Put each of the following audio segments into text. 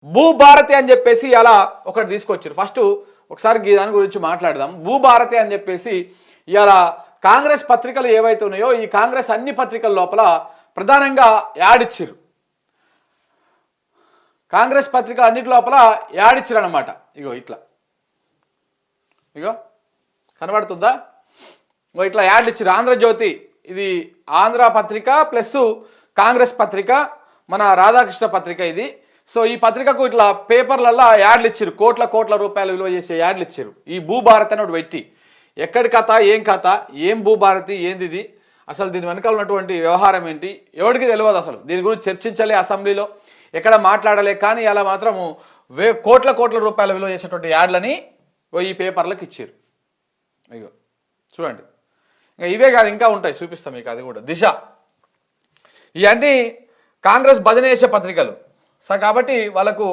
భూభారతి అని చెప్పేసి అలా ఒకటి తీసుకొచ్చారు. ఫస్ట్ ఒకసారి దాని గురించి మాట్లాడదాం. భూభారతి అని చెప్పేసి ఇలా కాంగ్రెస్ పత్రికలు ఏవైతే ఉన్నాయో ఈ కాంగ్రెస్ అన్ని పత్రికల లోపల ప్రధానంగా యాడ్ ఇచ్చారు. కాంగ్రెస్ పత్రిక అన్నిటి లోపల యాడ్ ఇచ్చారు అనమాట. ఇగో ఇట్లా ఇగో కనబడుతుందా? ఇగో ఇట్లా యాడ్ ఇచ్చారు. ఆంధ్రజ్యోతి ఇది ఆంధ్ర పత్రిక ప్లస్ కాంగ్రెస్ పత్రిక, మన రాధాకృష్ణ పత్రిక ఇది. సో ఈ పత్రికకు ఇట్లా పేపర్లల్లో యాడ్లు ఇచ్చారు. కోట్ల రూపాయలు విలువ చేసే యాడ్లు ఇచ్చారు. ఈ భూభారతి అని ఒకటి పెట్టి ఎక్కడి కథ, ఏం భూభారతి, ఏంది ఇది, అసలు దీని వెనకాల ఉన్నటువంటి వ్యవహారం ఏంటి ఎవరికి తెలియదు. అసలు దీని గురించి చర్చించలే, అసెంబ్లీలో ఎక్కడ మాట్లాడలే. కానీ అలా మాత్రము కోట్ల రూపాయల విలువ చేసేటువంటి యాడ్లని ఈ పేపర్లకు ఇచ్చారు. అయ్యో చూడండి. ఇంకా ఇవే కాదు, ఇంకా ఉంటాయి, చూపిస్తాం మీకు. అది కూడా దిశ, ఇవన్నీ కాంగ్రెస్ బదినేసే పత్రికలు. సో కాబట్టి వాళ్ళకు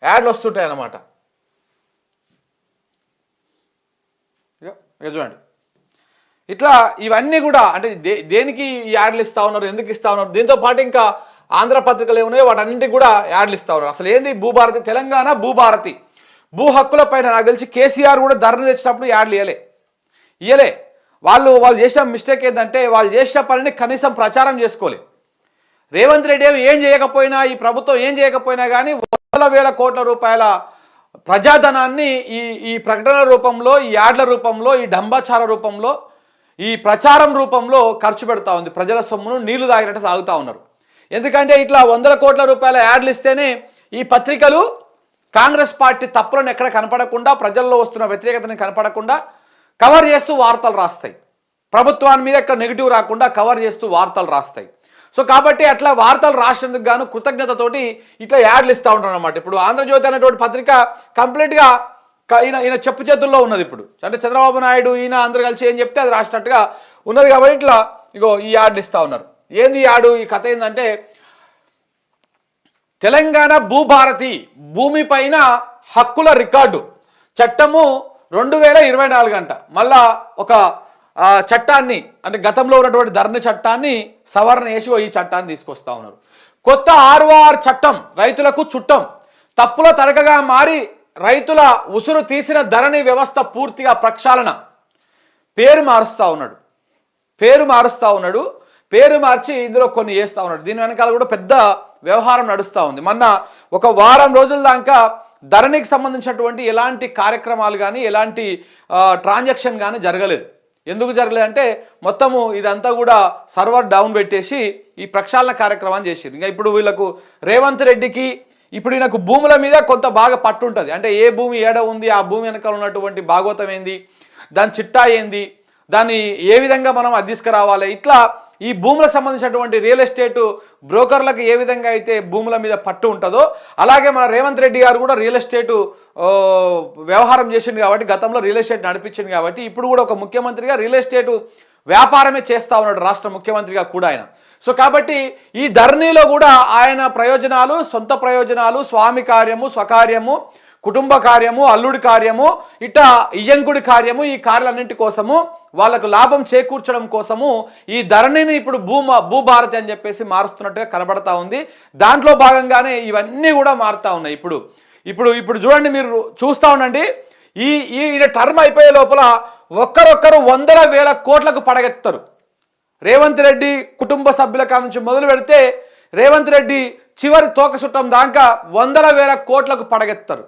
యాడ్లు వస్తుంటాయి అన్నమాట. చూడండి ఇట్లా ఇవన్నీ కూడా అంటే దేనికి ఈ యాడ్లు ఇస్తా ఉన్నారు, ఎందుకు ఇస్తా ఉన్నారు. దీంతో పాటు ఇంకా ఆంధ్ర పత్రికలు ఏమున్నాయో వాటన్నింటికి కూడా యాడ్లు ఇస్తా ఉన్నారు. అసలు ఏంది భూభారతి? తెలంగాణ భూభారతి, భూ హక్కుల పైన నాకు తెలిసి కేసీఆర్ కూడా ధరణ తెచ్చినప్పుడు యాడ్లు ఇయ్యలే. వాళ్ళు చేసిన మిస్టేక్ ఏంటంటే వాళ్ళు చేసిన పనిని కనీసం ప్రచారం చేసుకోలే. రేవంత్ రెడ్డి ఏం చేయకపోయినా, ఈ ప్రభుత్వం ఏం చేయకపోయినా కానీ వేల కోట్ల రూపాయల ప్రజాధనాన్ని ఈ ప్రకటన రూపంలో, ఈ యాడ్ల రూపంలో, ఈ డంబాచార రూపంలో, ఈ ప్రచారం రూపంలో ఖర్చు పెడతా ఉంది. ప్రజల సొమ్మును నీళ్లు తాగినట్టు తాగుతూ ఉన్నారు. ఎందుకంటే ఇట్లా 100 కోట్ల రూపాయల యాడ్లు ఇస్తేనే ఈ పత్రికలు కాంగ్రెస్ పార్టీ తప్పులను ఎక్కడ కనపడకుండా, ప్రజల్లో వస్తున్న వ్యతిరేకతని కనపడకుండా కవర్ చేస్తూ వార్తలు రాస్తాయి. ప్రభుత్వాన్ని మీద ఎక్కడ నెగిటివ్ రాకుండా కవర్ చేస్తూ వార్తలు రాస్తాయి. సో కాబట్టి అట్లా వార్తలు రాసినందుకు గాను కృతజ్ఞతతోటి ఇట్లా యాడ్లు ఇస్తూ ఉంటారు అనమాట. ఇప్పుడు ఆంధ్రజ్యోతి అనేటువంటి పత్రిక కంప్లీట్గా ఈయన చెప్పు చేతుల్లో ఉన్నది. ఇప్పుడు అంటే చంద్రబాబు నాయుడు ఈయన అందరూ కలిసి ఏం చెప్తే అది రాసినట్టుగా ఉన్నది. కాబట్టి ఇట్లా ఇగో ఈ యాడ్లు ఇస్తూ ఉన్నారు. ఏంది యాడు? ఈ కథ ఏంటంటే తెలంగాణ భూభారతి, భూమి పైన హక్కుల రికార్డు చట్టము 2024 అంట. మళ్ళా ఒక చట్టాన్ని అంటే గతంలో ఉన్నటువంటి ధరణి చట్టాన్ని సవరణ చేసి ఈ చట్టాన్ని తీసుకొస్తా ఉన్నారు. కొత్త ఆర్ఓఆర్ చట్టం రైతులకు చుట్టం, తప్పుల తడకగా మారి రైతుల ఉసురు తీసిన ధరణి వ్యవస్థ పూర్తిగా ప్రక్షాళన. పేరు మారుస్తూ ఉన్నాడు. పేరు మార్చి ఇందులో కొన్ని చేస్తూ ఉన్నాడు. దీని వెనకాల కూడా పెద్ద వ్యవహారం నడుస్తూ ఉంది. మొన్న ఒక వారం రోజుల దాకా ధరణికి సంబంధించినటువంటి ఎలాంటి కార్యక్రమాలు కానీ, ఎలాంటి ట్రాన్సాక్షన్ కానీ జరగలేదు. ఎందుకు జరగలేదంటే మొత్తము ఇదంతా కూడా సర్వర్ డౌన్ పెట్టేసి ఈ ప్రక్షాళన కార్యక్రమాన్ని చేసారు. ఇంకా ఇప్పుడు వీళ్ళకు రేవంత్ రెడ్డికి ఇప్పుడు ఈయనకు భూముల మీద కొంత బాగా పట్టు ఉంటుంది. అంటే ఏ భూమి ఏడ ఉంది, ఆ భూమి వెనకాల ఉన్నటువంటి భాగవతం ఏంది, దాని చిట్టా ఏంది, దాన్ని ఏ విధంగా మనం అది తీసుకురావాలి, ఇట్లా ఈ భూములకు సంబంధించినటువంటి రియల్ ఎస్టేట్ బ్రోకర్లకు ఏ విధంగా అయితే భూముల మీద పట్టు ఉంటుందో అలాగే మన రేవంత్ రెడ్డి గారు కూడా రియల్ ఎస్టేట్ వ్యవహారం చేసింది కాబట్టి, గతంలో రియల్ ఎస్టేట్ నడిపించింది కాబట్టి ఇప్పుడు కూడా ఒక ముఖ్యమంత్రిగా రియల్ ఎస్టేట్ వ్యాపారమే చేస్తూ ఉన్నాడు, రాష్ట్ర ముఖ్యమంత్రిగా కూడా ఆయన. సో కాబట్టి ఈ ధరణిలో కూడా ఆయన ప్రయోజనాలు, సొంత ప్రయోజనాలు, స్వామి కార్యము, స్వకార్యము, కుటుంబ కార్యము, అల్లుడి కార్యము, ఇట్లా ఇయ్యంకుడి కార్యము, ఈ కార్యాలన్నింటి కోసము వాళ్ళకు లాభం చేకూర్చడం కోసము ఈ ధరణిని ఇప్పుడు భూభారతి అని చెప్పేసి మారుస్తున్నట్టుగా కనబడతా ఉంది. దాంట్లో భాగంగానే ఇవన్నీ కూడా మారుతా ఉన్నాయి. ఇప్పుడు చూడండి, మీరు చూస్తూ ఉండండి. ఈ టర్మ్ అయిపోయే లోపల ఒక్కరొక్కరు 100,000 కోట్లకు పడగెత్తారు. రేవంత్ రెడ్డి కుటుంబ సభ్యుల కాడ నుంచి మొదలు పెడితే రేవంత్ రెడ్డి చివరి తోక చుట్టం దాకా 100,000 కోట్లకు పడగెత్తారు.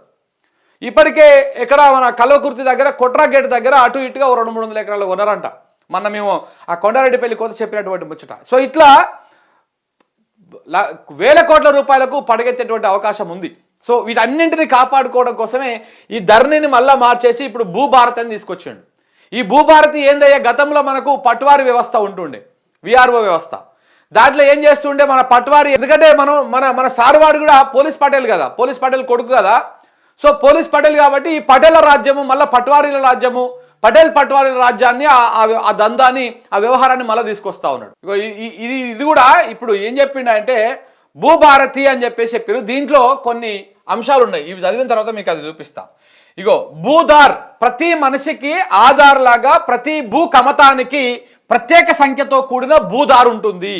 ఇప్పటికే ఎక్కడ మన కల్వకుర్తి దగ్గర కొట్రా గేట్ దగ్గర అటు ఇటుగా 200-300 ఎకరాలు కొన్నారంట. మొన్న మేము ఆ కొండారెడ్డి పెళ్లి కోత చెప్పినటువంటి ముచ్చట. సో ఇట్లా 1,000 కోట్ల రూపాయలకు పడగెత్తేటువంటి అవకాశం ఉంది. సో వీటన్నింటినీ కాపాడుకోవడం కోసమే ఈ ధరణిని మళ్ళా మార్చేసి ఇప్పుడు భూభారతి అని తీసుకొచ్చిండు. ఈ భూభారతి ఏందయ్యా, గతంలో మనకు పట్వారీ వ్యవస్థ ఉంటుండే, విఆర్ఓ వ్యవస్థ. దాంట్లో ఏం చేస్తుండే మన పట్వారీ, ఎందుకంటే మన సార్వాడు కూడా పోలీస్ పటేల్ కదా, పోలీస్ పటేల్ కొడుకు కదా. సో పోలీస్ పటేల్ కాబట్టి ఈ పటేళ్ల రాజ్యము మళ్ళీ పట్వారీల రాజ్యము, పటేళ్ల రాజ్యాన్ని ఆ దందాన్ని, ఆ వ్యవహారాన్ని మళ్ళీ తీసుకొస్తా ఉన్నాడు. ఇది కూడా ఇప్పుడు ఏం చెప్పిండంటే భూభారతి అని చెప్పారు. దీంట్లో కొన్ని అంశాలు ఉన్నాయి, ఇవి చదివిన తర్వాత మీకు అది చూపిస్తా. భూధార్, ప్రతి మనిషికి ఆధార్ లాగా ప్రతి భూ కమతానికి ప్రత్యేక సంఖ్యతో కూడిన భూధార్ ఉంటుంది.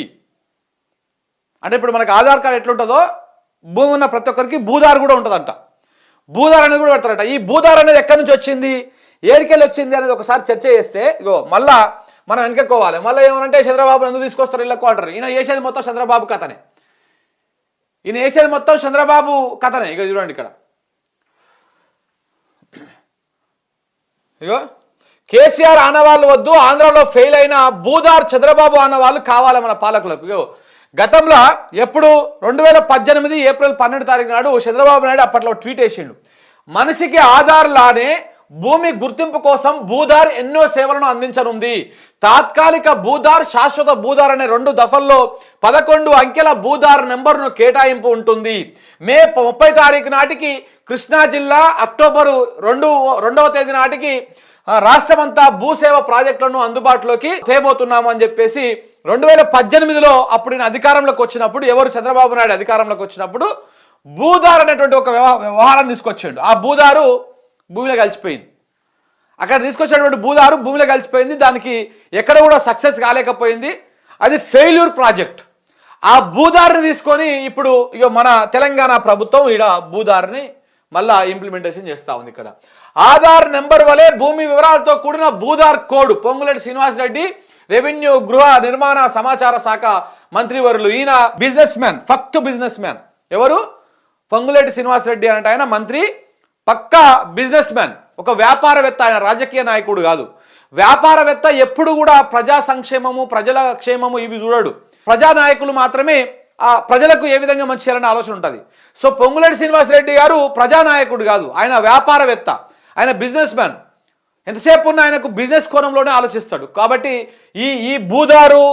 అంటే ఇప్పుడు మనకు ఆధార్ కార్డు ఎట్లుంటుందో భూమి ఉన్న ప్రతి ఒక్కరికి భూదారు కూడా ఉంటుందంట. భూదార్ అనేది కూడా పెడతారట. ఈ భూదార్ అనేది ఎక్కడి నుంచి వచ్చింది, ఏడికెళ్ళి వచ్చింది అనేది ఒకసారి చర్చ చేస్తే ఇగో మళ్ళా మనం వెనక్కోవాలి. మళ్ళీ ఏమనంటే చంద్రబాబు ఎందుకు తీసుకొస్తారు ఇళ్ళకు అంటారు. ఈయన చేసేది మొత్తం చంద్రబాబు కథనే, ఈయన వేసేది మొత్తం చంద్రబాబు కథనే. ఇక చూడండి ఇక్కడ, ఇగో కేసీఆర్ ఆనవాళ్ళు వద్దు, ఆంధ్రాలో ఫెయిల్ అయిన భూదార్ చంద్రబాబు ఆనవాళ్ళు కావాలి మన పాలకులకు. ఇగో గతంలో ఎప్పుడు 2018 ఏప్రిల్ 12 నాడు చంద్రబాబు నాయుడు అప్పట్లో ట్వీట్ వేసిండు, మనిషికి ఆధార్ లానే భూమి గుర్తింపు కోసం భూదార్ ఎన్నో సేవలను అందించనుంది. తాత్కాలిక భూదార్, శాశ్వత భూదార్ అనే 2 దఫల్లో 11 అంకెల భూదార్ నెంబర్ను కేటాయింపు ఉంటుంది. మే 30 నాటికి కృష్ణా జిల్లా, అక్టోబరు 2వ నాటికి రాష్ట్రమంతా భూసేవ ప్రాజెక్టులను అందుబాటులోకి తేబోతున్నాము అని చెప్పేసి 2018లో అప్పుడు నేను అధికారంలోకి వచ్చినప్పుడు, ఎవరు చంద్రబాబు నాయుడు అధికారంలోకి వచ్చినప్పుడు భూదార్ అనేటువంటి ఒక వ్యవహారం తీసుకొచ్చిండు. ఆ భూదారు భూమిలో కలిసిపోయింది. అక్కడ తీసుకొచ్చినటువంటి భూదారు భూమిలో కలిసిపోయింది. దానికి ఎక్కడ కూడా సక్సెస్ కాలేకపోయింది. అది ఫెయిల్యూర్ ప్రాజెక్ట్. ఆ భూదారిని తీసుకొని ఇప్పుడు ఇక మన తెలంగాణ ప్రభుత్వం ఈడ భూదారిని మళ్ళా ఇంప్లిమెంటేషన్ చేస్తూ ఉంది. ఇక్కడ ఆధార్ నెంబర్ వలె భూమి వివరాలతో కూడిన భూదార్ కోడ్. పొంగులేటి శ్రీనివాసరెడ్డి రెవెన్యూ, గృహ నిర్మాణ, సమాచార శాఖ మంత్రివర్యులు. ఈయన బిజినెస్ మ్యాన్, ఫక్త్ బిజినెస్ మ్యాన్. ఎవరు? పొంగులేటి శ్రీనివాసరెడ్డి అంటే ఆయన మంత్రి, పక్కా బిజినెస్ మ్యాన్, ఒక వ్యాపారవేత్త. ఆయన రాజకీయ నాయకుడు కాదు, వ్యాపారవేత్త. ఎప్పుడు కూడా ప్రజా సంక్షేమము, ప్రజల క్షేమము ఇవి చూడడు. ప్రజానాయకులు మాత్రమే ఆ ప్రజలకు ఏ విధంగా మంచి చేయాలనే ఆలోచన ఉంటుంది. సో పొంగులేటి శ్రీనివాసరెడ్డి గారు ప్రజానాయకుడు కాదు, ఆయన వ్యాపారవేత్త, ఆయన బిజినెస్ మ్యాన్. ఎంతసేపు ఉన్న ఆయనకు బిజినెస్ కోణంలోనే ఆలోచిస్తాడు. కాబట్టి ఈ భూదారు,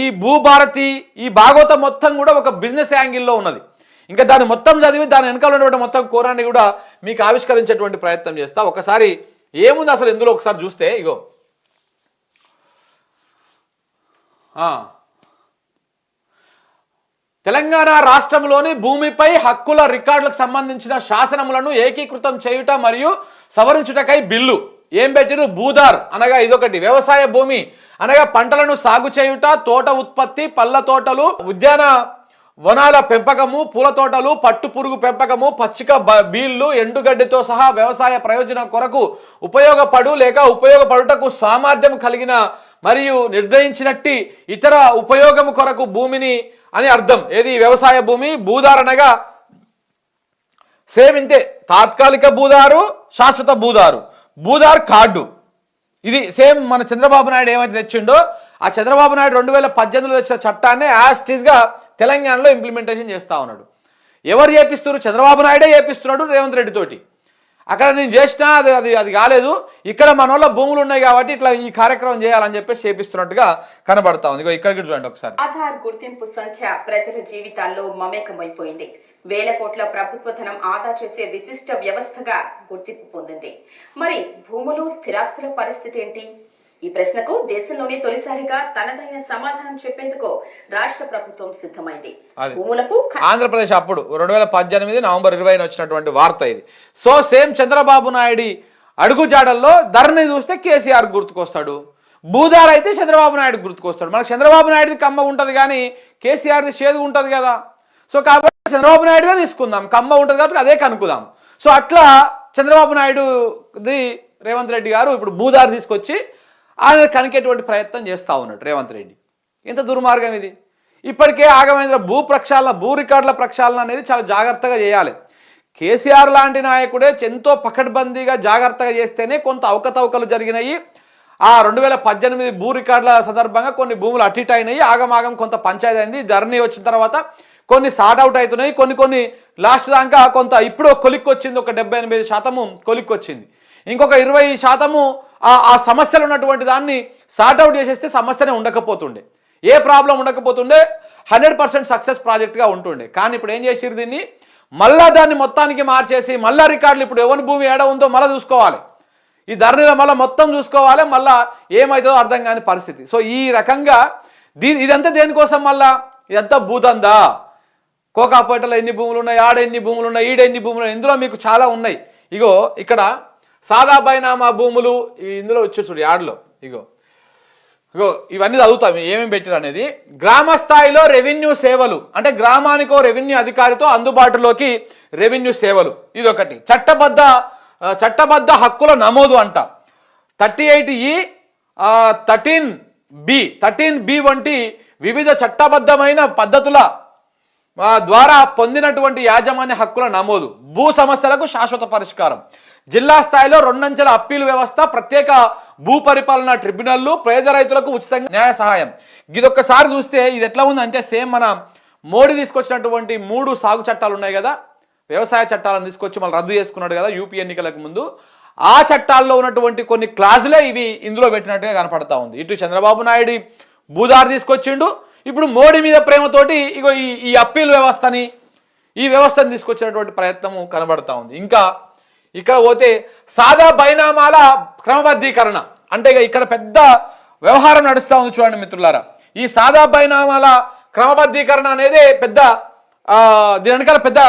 ఈ భూభారతి, ఈ భాగవతం మొత్తం కూడా ఒక బిజినెస్ యాంగిల్లో ఉన్నది. ఇంకా దాన్ని మొత్తం చదివి దాని వెనకాల ఉన్నటువంటి మొత్తం కోరాన్ని కూడా మీకు ఆవిష్కరించేటువంటి ప్రయత్నం చేస్తా. ఒకసారి ఏముంది అసలు ఇందులో ఒకసారి చూస్తే, ఇగో తెలంగాణ రాష్ట్రంలోని భూమిపై హక్కుల రికార్డులకు సంబంధించిన శాసనములను ఏకీకృతం చేయుట మరియు సవరించుటకై బిల్లు. ఏం పెట్టిరు? భూదార్ అనగా ఇదొకటి. వ్యవసాయ భూమి అనగా పంటలను సాగు చేయుట, తోట ఉత్పత్తి, పళ్ళ తోటలు, ఉద్యాన వనాల పెంపకము, పూల తోటలు, పట్టు పురుగు పెంపకము, పచ్చిక బీళ్లు, ఎండుగడ్డితో సహా వ్యవసాయ ప్రయోజనం కొరకు ఉపయోగపడుటకు సామర్థ్యం కలిగిన మరియు నిర్ణయించినట్టి ఇతర ఉపయోగము కొరకు భూమిని అని అర్థం. ఏది? వ్యవసాయ భూమి. భూదార్ అనగా సేమ్ ఇంతే, తాత్కాలిక భూదారు, శాశ్వత భూదారు, భూదార్ కార్డు. ఇది సేమ్ మన చంద్రబాబు నాయుడు ఏమైతే తెచ్చిండో, ఆ చంద్రబాబు నాయుడు 2018లో తెచ్చిన చట్టాన్ని యాజ్ ఇట్ ఈస్గా తెలంగాణలో ఇంప్లిమెంటేషన్ చేస్తూ ఉన్నాడు. ఎవరు చేపిస్తున్నారు? చంద్రబాబు నాయుడే చేపిస్తున్నాడు రేవంత్ రెడ్డి తోటి. అక్కడ నేను చేసినా అది కాలేదు, ఇక్కడ మన వాళ్ళ భూములు ఉన్నాయి కాబట్టి ఇట్లా ఈ కార్యక్రమం చేయాలని చెప్పేసి చేపిస్తున్నట్టుగా కనబడతా ఉంది. ఇక్కడికి చూడండి ఒకసారి. ఆధార్ గుర్తింపు సంఖ్య ప్రజల జీవితాల్లో మమేకమైపోయింది. వేల కోట్ల ప్రభుత్వ ధనం ఆదా చేసే విశిష్ట వ్యవస్థగా గుర్తింపు పొందింది. మరి భూములు, స్థిరాస్తుల పరిస్థితి ఏంటి? ఈ ప్రశ్నకు దేశంలోనే తొలిసారిగా తనదైన సమాధానం చెప్పేందుకు రాష్ట్ర ప్రభుత్వం సిద్ధమైంది. భూములకు ఆంధ్రప్రదేశ్ అప్పుడు 2018 నవంబర్ 20 వచ్చినటువంటి వార్త ఇది. సో సేమ్ చంద్రబాబు నాయుడు అడుగుజాడల్లో ధరని చూస్తే కేసీఆర్ గుర్తుకొస్తాడు, భూదార్ అయితే చంద్రబాబు నాయుడు గుర్తుకొస్తాడు. మనకు చంద్రబాబు నాయుడుది కమ్మ ఉంటుంది కానీ కేసీఆర్ది చేదు ఉంటుంది కదా. సో కాబట్టి చంద్రబాబు నాయుడుగా తీసుకుందాం, కమ్మ ఉంటుంది కాబట్టి అదే కనుక్కుందాం. సో అట్లా చంద్రబాబు నాయుడుది రేవంత్ రెడ్డి గారు ఇప్పుడు భూదార్ తీసుకొచ్చి ఆయన కనికేటువంటి ప్రయత్నం చేస్తూ ఉన్నాడు రేవంత్ రెడ్డి. ఎంత దుర్మార్గం ఇది! ఇప్పటికే ఆగమేంద్ర భూ రికార్డుల ప్రక్షాళన అనేది చాలా జాగ్రత్తగా చేయాలి. కేసీఆర్ లాంటి నాయకుడే ఎంతో పకడ్బందీగా జాగ్రత్తగా చేస్తేనే కొంత అవకతవకలు జరిగినాయి. ఆ 2018 భూ రికార్డుల సందర్భంగా కొన్ని భూములు అటు ఇటు అయినాయి, ఆగమాగం కొంత పంచాయతీ అయింది. ధరణి వచ్చిన తర్వాత కొన్ని సార్ట్ అవుట్ అవుతున్నాయి, కొన్ని లాస్ట్ దాకా కొంత ఇప్పుడు కొలిక్కి వచ్చింది. ఒక 78% కొలిక్కి వచ్చింది. ఇంకొక 20% ఆ సమస్యలు ఉన్నటువంటి దాన్ని సార్ట్ అవుట్ చేసేస్తే సమస్యనే ఉండకపోతుండే, ఏ ప్రాబ్లం ఉండకపోతుండే, 100% సక్సెస్ ప్రాజెక్ట్గా ఉంటుండే. కానీ ఇప్పుడు ఏం చేసిరు? దీన్ని మళ్ళా దాన్ని మొత్తానికి మార్చేసి మళ్ళా రికార్డులు ఇప్పుడు ఎవరి భూమి ఏడ ఉందో మళ్ళీ చూసుకోవాలి, ఈ ధరణిలో మళ్ళీ మొత్తం చూసుకోవాలి, మళ్ళీ ఏమవుతుందో అర్థం కాని పరిస్థితి. సో ఈ రకంగా ఇదంతా దేనికోసం? మళ్ళా ఇదంతా భూదందా. కోకాపేటలో ఎన్ని భూములు ఉన్నాయి, ఆడ ఎన్ని భూములు ఉన్నాయి, ఈడ ఎన్ని భూములు ఉన్నాయి, ఇందులో మీకు చాలా ఉన్నాయి. ఇగో ఇక్కడ సాదా బైనామా భూములు ఇందులో వచ్చి చూడు యాడ్లో. ఇగో ఇగో ఇవన్నీ చదువుతాం ఏమేమి పెట్టారు అనేది. గ్రామ స్థాయిలో రెవెన్యూ సేవలు అంటే గ్రామానికో రెవెన్యూ అధికారితో అందుబాటులోకి రెవెన్యూ సేవలు, ఇది ఒకటి. చట్టబద్ధ హక్కుల నమోదు అంట 38E 13B వంటి వివిధ చట్టబద్ధమైన పద్ధతుల ద్వారా పొందినటువంటి యాజమాన్య హక్కుల నమోదు, భూ సమస్యలకు శాశ్వత పరిష్కారం, జిల్లా స్థాయిలో 2 అంచెల అప్పీలు వ్యవస్థ, ప్రత్యేక భూ పరిపాలన ట్రిబ్యునల్లు, పేద రైతులకు ఉచితంగా న్యాయ సహాయం. ఇదొక్కసారి చూస్తే ఇది ఎట్లా ఉందంటే సేమ్ మన మోడీ తీసుకొచ్చినటువంటి 3 సాగు చట్టాలు ఉన్నాయి కదా, వ్యవసాయ చట్టాలను తీసుకొచ్చి మళ్ళీ రద్దు చేసుకున్నాడు కదా యూపీ ఎన్నికలకు ముందు, ఆ చట్టాల్లో ఉన్నటువంటి కొన్ని క్లాజులే ఇవి ఇందులో పెట్టినట్టుగా కనపడతా ఉంది. ఇటు చంద్రబాబు నాయుడు భూదారు తీసుకొచ్చిండు, ఇప్పుడు మోడీ మీద ప్రేమతోటి ఇగో ఈ అప్పీల్ వ్యవస్థని ఈ వ్యవస్థను తీసుకొచ్చినటువంటి ప్రయత్నము కనబడతా ఉంది. ఇంకా ఇక్కడ పోతే సాదా బైనామాల క్రమబద్ధీకరణ అంటే ఇక్కడ పెద్ద వ్యవహారం నడుస్తూ ఉంది చూడండి మిత్రులారా. ఈ సాదా బైనామాల క్రమబద్ధీకరణ అనేది పెద్ద దీని వెనకాల పెద్ద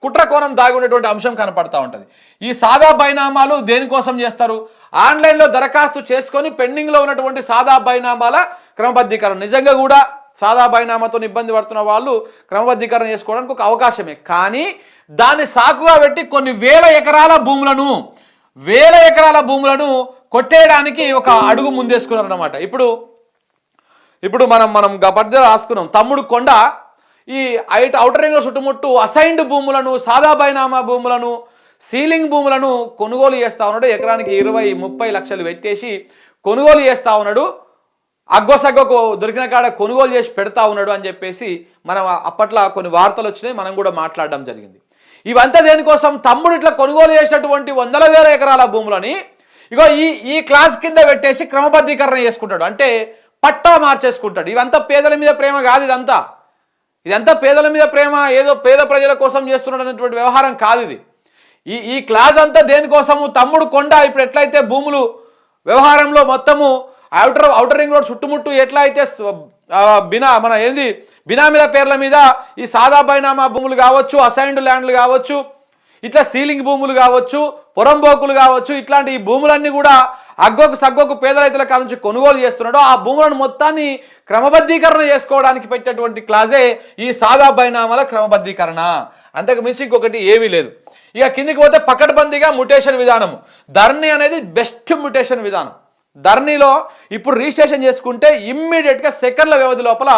కుట్ర కోణం దాగి ఉండేటువంటి అంశం కనపడతా ఉంటుంది. ఈ సాదా బైనామాలు దేనికోసం చేస్తారు? ఆన్లైన్లో దరఖాస్తు చేసుకొని పెండింగ్లో ఉన్నటువంటి సాదా బైనామాల క్రమబద్ధీకరణ. నిజంగా కూడా సాదా బైనామాతో ఇబ్బంది పడుతున్న వాళ్ళు క్రమబద్ధీకరణ చేసుకోవడానికి ఒక అవకాశమే, కానీ దాన్ని సాకుగా పెట్టి కొన్ని వేల ఎకరాల భూములను కొట్టేయడానికి ఒక అడుగు ముందేసుకున్నారు అన్నమాట. ఇప్పుడు మనం పద్య రాసుకున్నాం, తమ్ముడు కొండ ఈ ఔటర్ రింగ్ చుట్టుముట్టు అసైన్డ్ భూములను, సాదా బైనామా భూములను, సీలింగ్ భూములను కొనుగోలు చేస్తా ఉన్నాడు. ఎకరానికి 20-30 లక్షలు పెట్టేసి కొనుగోలు చేస్తా ఉన్నాడు. అగ్గోసగ్గకు దొరికిన కాడ కొనుగోలు చేసి పెడతా ఉన్నాడు అని చెప్పేసి మనం అప్పట్లో కొన్ని వార్తలు వచ్చినాయి, మనం కూడా మాట్లాడడం జరిగింది. ఇవంతా దేనికోసం? తమ్ముడు ఇట్లా కొనుగోలు చేసినటువంటి 100,000 ఎకరాల భూములని ఇగో ఈ క్లాస్ కింద పెట్టేసి క్రమబద్ధీకరణ చేసుకుంటాడు, అంటే పట్టా మార్చేసుకుంటాడు. ఇవంతా పేదల మీద ప్రేమ కాదు, ఇదంతా పేదల మీద ప్రేమ, ఏదో పేద ప్రజల కోసం చేస్తున్నాడు అనేటువంటి వ్యవహారం కాదు ఇది. ఈ క్లాజ్ అంతా దేనికోసము? తమ్ముడు కొండ ఇప్పుడు ఎట్లయితే భూములు వ్యవహారంలో మొత్తము ఔటర్ రింగ్ రోడ్ చుట్టుముట్టు ఎట్లా అయితే బినామీల పేర్ల మీద ఈ సాదా బైనామా భూములు కావచ్చు, అసైన్డ్ ల్యాండ్లు కావచ్చు, ఇట్లా సీలింగ్ భూములు కావచ్చు, పొరంబోకులు కావచ్చు, ఇట్లాంటి ఈ భూములన్నీ కూడా సగ్గోకు పేద రైతుల కాడ నుంచి కొనుగోలు చేస్తున్నాడు. ఆ భూములను మొత్తాన్ని క్రమబద్ధీకరణ చేసుకోవడానికి పెట్టేటువంటి క్లాజే ఈ సాదా బైనామాల క్రమబద్ధీకరణ. అంతకు మించి ఇంకొకటి ఏమీ లేదు. ఇక కిందికి పోతే పకడ్బందీగా మ్యుటేషన్ విధానము. ధరణి అనేది బెస్ట్ మ్యుటేషన్ విధానం. ధరణిలో ఇప్పుడు రిజిస్ట్రేషన్ చేసుకుంటే ఇమ్మీడియట్గా సెకండ్ల వ్యవధి లోపల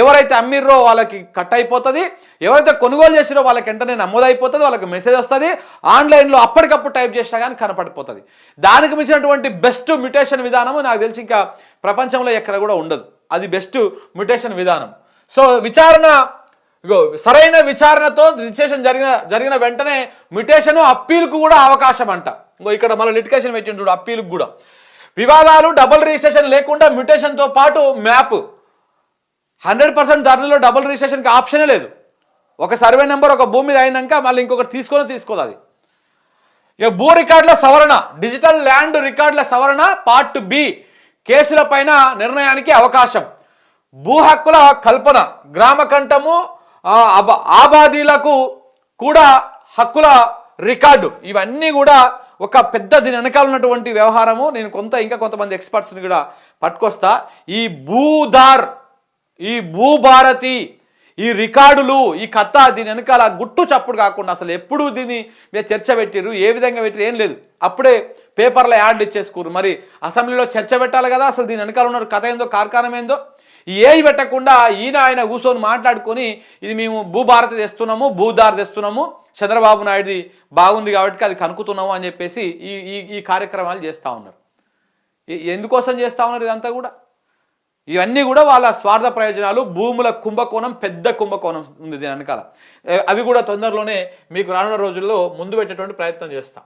ఎవరైతే అమ్మిర్రో వాళ్ళకి కట్ అయిపోతుంది, ఎవరైతే కొనుగోలు చేసిరో వాళ్ళకి వెంటనే నమోదైపోతుంది, వాళ్ళకి మెసేజ్ వస్తుంది, ఆన్లైన్లో అప్పటికప్పుడు టైప్ చేసినా కానీ కనపడిపోతుంది. దానికి మించినటువంటి బెస్ట్ మ్యుటేషన్ విధానము నాకు తెలిసి ఇంకా ప్రపంచంలో ఎక్కడ కూడా ఉండదు. అది బెస్ట్ మ్యుటేషన్ విధానం. సో సరైన విచారణతో రిజిస్ట్రేషన్ జరిగిన వెంటనే మ్యుటేషన్ అప్పీల్కు కూడా అవకాశం అంట. ఇక్కడ మళ్ళీ లిటిగేషన్ పెట్టిండు చూడు, అప్పీల్కు కూడా. వివాదాలు, డబుల్ రిజిస్ట్రేషన్ లేకుండా మ్యుటేషన్తో పాటు మ్యాప్ 100% ధరలో డబుల్ రిజిస్ట్రేషన్కి ఆప్షనే లేదు. ఒక సర్వే నెంబర్ ఒక భూమి మీద అయినాక మళ్ళీ ఇంకొకటి తీసుకోదు అది. ఇక భూ రికార్డుల సవరణ, డిజిటల్ ల్యాండ్ రికార్డుల సవరణ పార్ట్ బి కేసుల పైన నిర్ణయానికి అవకాశం. భూ హక్కుల కల్పన, గ్రామ కంఠము, ఆబాదీలకు కూడా హక్కుల రికార్డు, ఇవన్నీ కూడా ఒక పెద్ద దీని వెనకాల ఉన్నటువంటి వ్యవహారము. నేను ఇంకా కొంతమంది ఎక్స్పర్ట్స్ని కూడా పట్టుకొస్తా. ఈ భూభారతి, ఈ రికార్డులు, ఈ కథ దీని వెనకాల గుట్టు చప్పుడు కాకుండా అసలు ఎప్పుడు దీన్ని మీద చర్చ పెట్టిర్రు, ఏ విధంగా పెట్టిరు ఏం లేదు. అప్పుడే పేపర్లో యాడ్లు ఇచ్చేసుకోరు. మరి అసెంబ్లీలో చర్చ పెట్టాలి కదా, అసలు దీని వెనకాల ఉన్న కథ ఏందో, కార్ఖానం ఏందో ఏవి పెట్టకుండా ఆయన కూర్చొని మాట్లాడుకొని ఇది మేము భూభారతి తెస్తున్నాము, భూదార్ తెస్తున్నాము, చంద్రబాబు నాయుడుది బాగుంది కాబట్టి అది కనుక్కుతున్నాము అని చెప్పేసి ఈ కార్యక్రమాలు చేస్తూ ఉన్నారు. ఎందుకోసం చేస్తూ ఉన్నారు ఇదంతా కూడా? ఇవన్నీ కూడా వాళ్ళ స్వార్థ ప్రయోజనాలు. భూముల కుంభకోణం, పెద్ద కుంభకోణం ఉంది దీని వెనకాల. అవి కూడా తొందరలోనే మీకు రానున్న రోజుల్లో ముందు పెట్టేటువంటి ప్రయత్నం చేస్తాం.